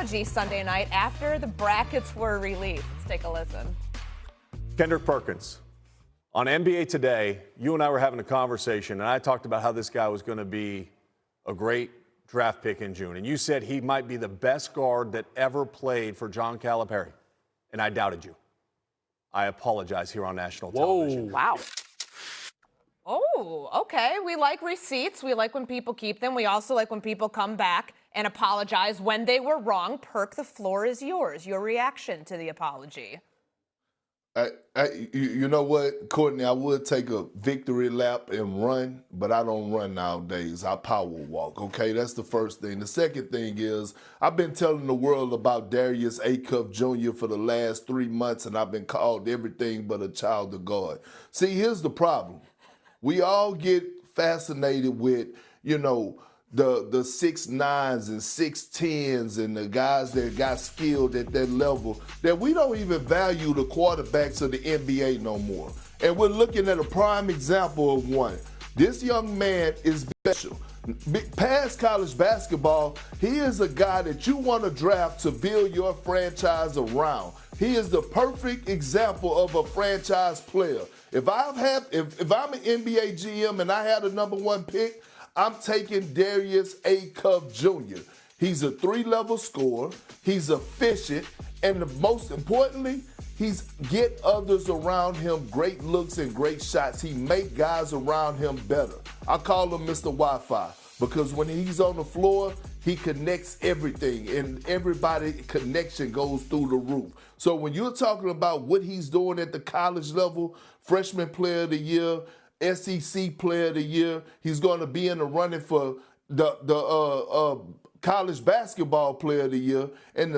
apology Sunday night after the brackets were released. Let's take a listen. Kendrick Perkins. On NBA Today, you and I were having a conversation, and I talked about how this guy was going to be a great draft pick in June. And you said he might be the best guard that ever played for John Calipari. And I doubted you. I apologize here on national television. Wow. Oh, okay. We like receipts. We like when people keep them. We also like when people come back and apologize when they were wrong. Perk, the floor is yours. Your reaction to the apology. You know what, Courtney, I would take a victory lap and run, but I don't run nowadays. I power walk, okay? That's the first thing. The second thing is I've been telling the world about Darius Acuff Jr. for the last 3 months, and I've been called everything but a child of God. See, here's the problem. We all get fascinated with, the 6'9" and 6'10" and the guys that got skilled at that level, that we don't even value the quarterbacks of the NBA no more. And we're looking at a prime example of one. This young man is special. Past college basketball, he is a guy that you want to draft to build your franchise around. He is the perfect example of a franchise player. If I'm an NBA GM and I had a number 1 pick, I'm taking Darius Acuff Jr. He's a 3-level scorer. He's efficient. And most importantly, he's get others around him great looks and great shots. He make guys around him better. I call him Mr. Wi-Fi because when he's on the floor, he connects everything, and everybody's connection goes through the roof. So when you're talking about what he's doing at the college level, freshman player of the year, SEC player of the year, he's going to be in the running for the college basketball player of the year. And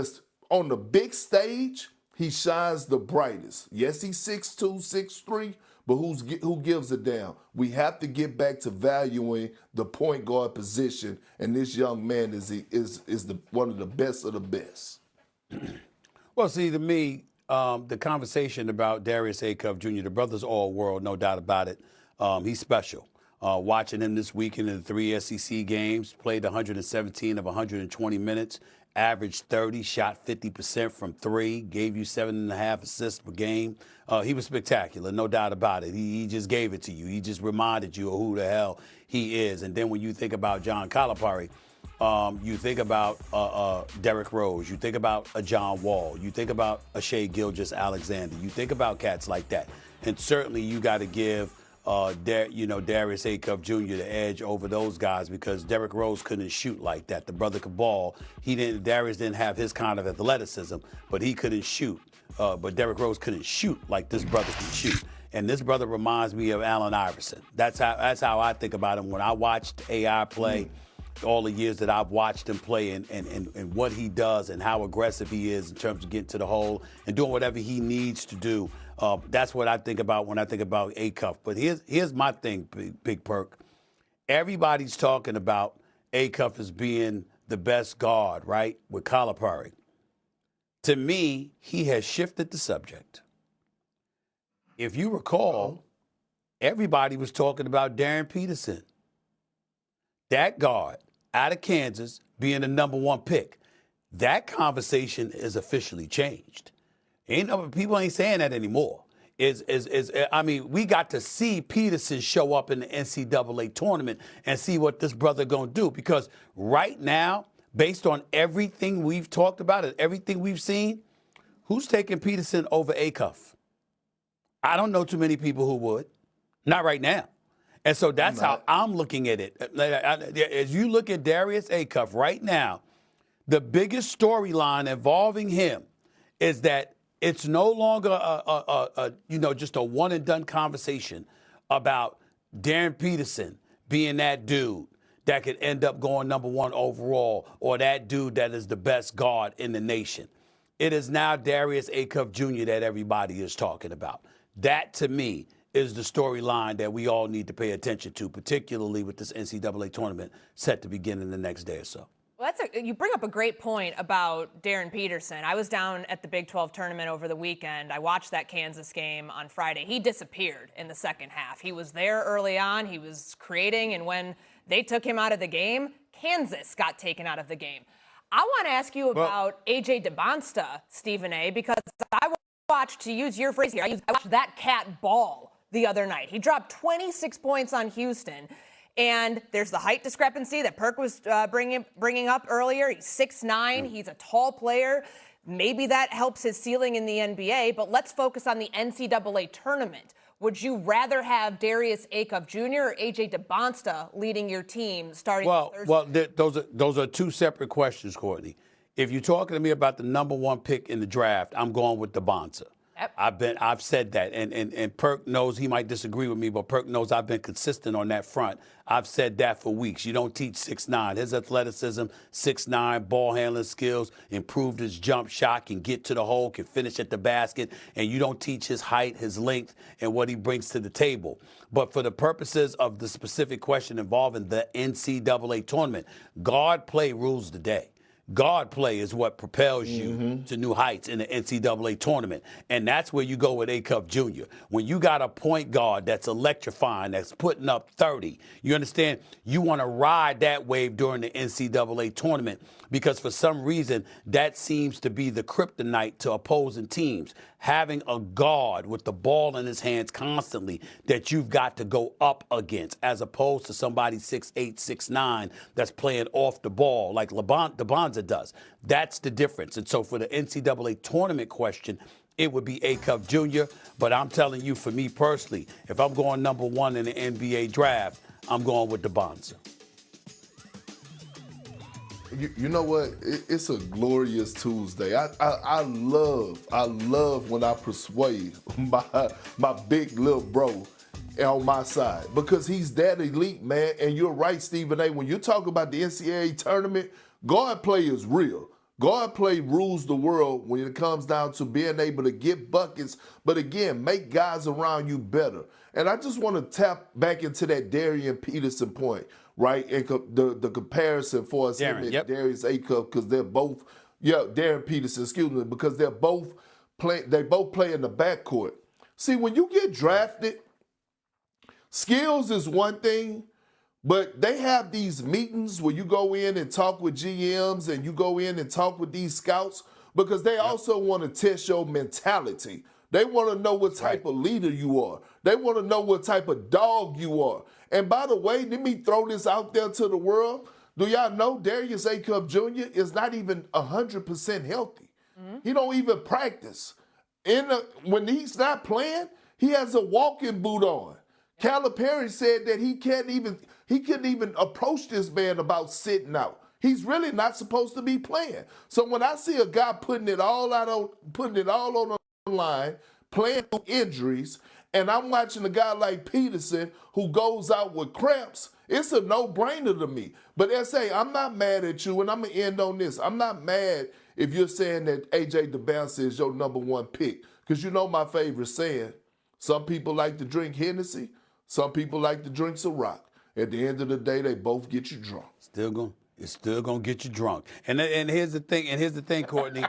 on the big stage, he shines the brightest. Yes, he's 6'2", 6'3", but who gives a damn? We have to get back to valuing the point guard position, and this young man is one of the best of the best. Well, see, to me, the conversation about Darius Acuff Jr., the brother's all world, no doubt about it. He's special. Watching him this weekend in the 3 SEC games, played 117 of 120 minutes, averaged 30, shot 50% from 3, gave you 7.5 assists per game. He was spectacular, no doubt about it. He just gave it to you. He just reminded you of who the hell he is. And then when you think about John Calipari, you think about Derrick Rose, you think about a John Wall, you think about a Shai Gilgeous-Alexander, you think about cats like that. And certainly you got to give Darius Acuff Jr. the edge over those guys because Derrick Rose couldn't shoot like that. The brother could ball. Darius didn't have his kind of athleticism, but he couldn't shoot. But Derrick Rose couldn't shoot like this brother can shoot. And this brother reminds me of Allen Iverson. That's how I think about him when I watched AI play. All the years that I've watched him play and what he does and how aggressive he is in terms of getting to the hole and doing whatever he needs to do. That's what I think about when I think about Acuff. But here's my thing, Big Perk. Everybody's talking about Acuff as being the best guard, right, with Calipari. To me, he has shifted the subject. If you recall, everybody was talking about Darren Peterson. That guard out of Kansas being the number 1 pick. That conversation is officially changed. People ain't saying that anymore. We got to see Peterson show up in the NCAA tournament and see what this brother gonna do. Because right now, based on everything we've talked about and everything we've seen, who's taking Peterson over Acuff? I don't know too many people who would. Not right now. And so that's how I'm looking at it. As you look at Darius Acuff right now, the biggest storyline involving him is that it's no longer just a one and done conversation about Darren Peterson being that dude that could end up going number 1 overall or that dude that is the best guard in the nation. It is now Darius Acuff Jr. that everybody is talking about. That, to me, is the storyline that we all need to pay attention to, particularly with this NCAA tournament set to begin in the next day or so. Well, you bring up a great point about Darren Peterson. I was down at the Big 12 tournament over the weekend. I watched that Kansas game on Friday. He disappeared in the second half. He was there early on. He was creating, and when they took him out of the game, Kansas got taken out of the game. I want to ask you about A.J. DeBonsta, Stephen A., because I watched, to use your phrase here, I watched that cat ball the other night. He dropped 26 points on Houston. And there's the height discrepancy that Perk was bringing up earlier. He's 6'9". He's a tall player. Maybe that helps his ceiling in the NBA. But let's focus on the NCAA tournament. Would you rather have Darius Acuff Jr. or A.J. DeBonsta leading your team starting Thursday? Well, those are two separate questions, Courtney. If you're talking to me about the number one pick in the draft, I'm going with DeBonsta. Yep. I've said that, and Perk knows, he might disagree with me, but Perk knows I've been consistent on that front. I've said that for weeks. You don't teach 6'9". His athleticism, 6'9", ball handling skills, improved his jump shot, can get to the hole, can finish at the basket, and you don't teach his height, his length, and what he brings to the table. But for the purposes of the specific question involving the NCAA tournament, guard play rules the day. Guard play is what propels you to new heights in the NCAA tournament. And that's where you go with Acuff Jr. When you got a point guard that's electrifying, that's putting up 30, you understand? You want to ride that wave during the NCAA tournament because for some reason that seems to be the kryptonite to opposing teams. Having a guard with the ball in his hands constantly that you've got to go up against, as opposed to somebody 6'8", 6'9", that's playing off the ball like DeBonsta does. That's the difference. And so for the NCAA tournament question, it would be Acuff Jr. But I'm telling you, for me personally, if I'm going number one in the NBA draft, I'm going with DeBonsta. You know what? It's a glorious Tuesday. I love when I persuade my big little bro on my side because he's that elite, man. And you're right, Stephen A. When you talk about the NCAA tournament, guard play is real. Guard play rules the world when it comes down to being able to get buckets, but again, make guys around you better. And I just want to tap back into that Darius Peterson point, right? And the comparison for us, him and Darius Acuff, because they're both, Darius Peterson, excuse me, because they both play in the backcourt. See, when you get drafted, skills is one thing, but they have these meetings where you go in and talk with GMs and you go in and talk with these scouts because they also want to test your mentality. They want to know what type of leader you are. They want to know what type of dog you are. And by the way, let me throw this out there to the world. Do y'all know Darius Acuff Jr. is not even 100% healthy? He don't even practice. When he's not playing, he has a walking boot on. Calipari said that he couldn't even approach this man about sitting out. He's really not supposed to be playing. So when I see a guy putting it all on the line, playing through injuries, and I'm watching a guy like Peterson who goes out with cramps, it's a no-brainer to me. But S.A., I'm not mad at you, and I'm going to end on this. I'm not mad if you're saying that A.J. DeBonsta is your number one pick, because you know my favorite saying, some people like to drink Hennessy, some people like to drink Ciroc. At the end of the day, they both get you drunk. It's still gonna get you drunk. And here's the thing, Courtney.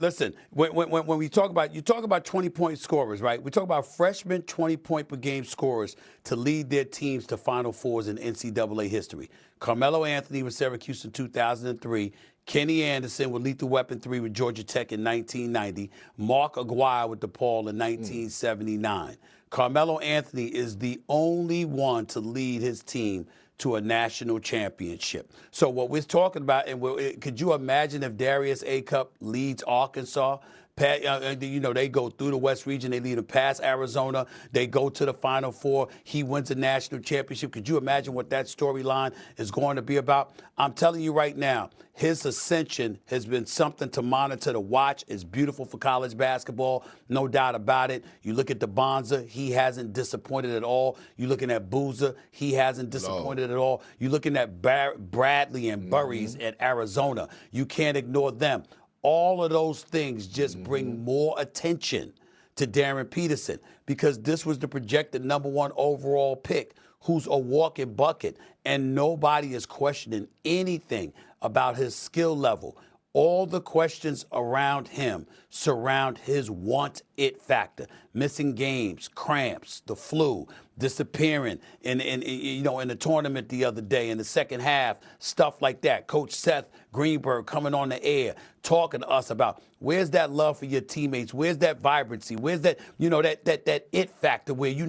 Listen. When we talk about 20-point scorers, right? We talk about freshman 20-point per game scorers to lead their teams to Final Fours in NCAA history. Carmelo Anthony with Syracuse in 2003. Kenny Anderson with Lethal Weapon 3 with Georgia Tech in 1990. Mark Aguirre with DePaul in 1979. Carmelo Anthony is the only one to lead his team to a national championship. So what we're talking about, and could you imagine if Darius Acuff leads Arkansas? They go through the West region. They lead them past Arizona. They go to the Final Four. He wins a national championship. Could you imagine what that storyline is going to be about? I'm telling you right now, his ascension has been something to monitor, to watch. It's beautiful for college basketball, no doubt about it. You look at DeBonsta, he hasn't disappointed at all. You're looking at Boozer, he hasn't disappointed at all. You're looking at Bradley and Burries at Arizona. You can't ignore them. All of those things just bring more attention to Darren Peterson because this was the projected number one overall pick who's a walking bucket, and nobody is questioning anything about his skill level. All the questions around him surround his want-it factor. Missing games, cramps, the flu, disappearing in the tournament the other day in the second half, stuff like that. Coach Seth Greenberg coming on the air, talking to us about where's that love for your teammates, where's that vibrancy, where's that, that it factor where you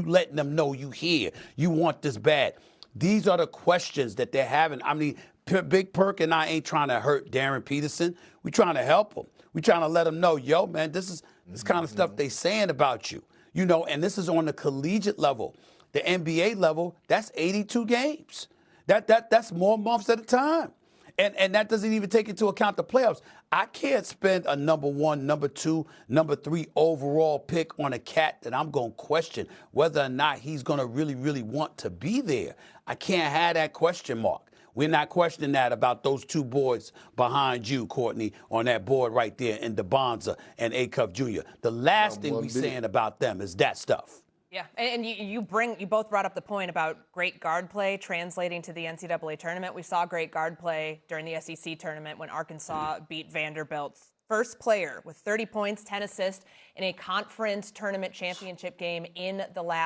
letting them know you here, you want this bad. These are the questions that they're having. I mean, Big Perk and I ain't trying to hurt Darren Peterson. We're trying to help him. We're trying to let him know, yo, man, this is this kind of stuff they saying about you. And this is on the collegiate level. The NBA level, that's 82 games. That's more months at a time. And that doesn't even take into account the playoffs. I can't spend a number 1, number 2, number 3 overall pick on a cat that I'm going to question whether or not he's going to really, really want to be there. I can't have that question mark. We're not questioning that about those 2 boys behind you, Courtney, on that board right there in DeBonza and Acuff Jr. The last thing we're saying about them is that stuff. Yeah, and you both brought up the point about great guard play translating to the NCAA tournament. We saw great guard play during the SEC tournament when Arkansas beat Vanderbilt. First player with 30 points, 10 assists in a conference tournament championship game in the last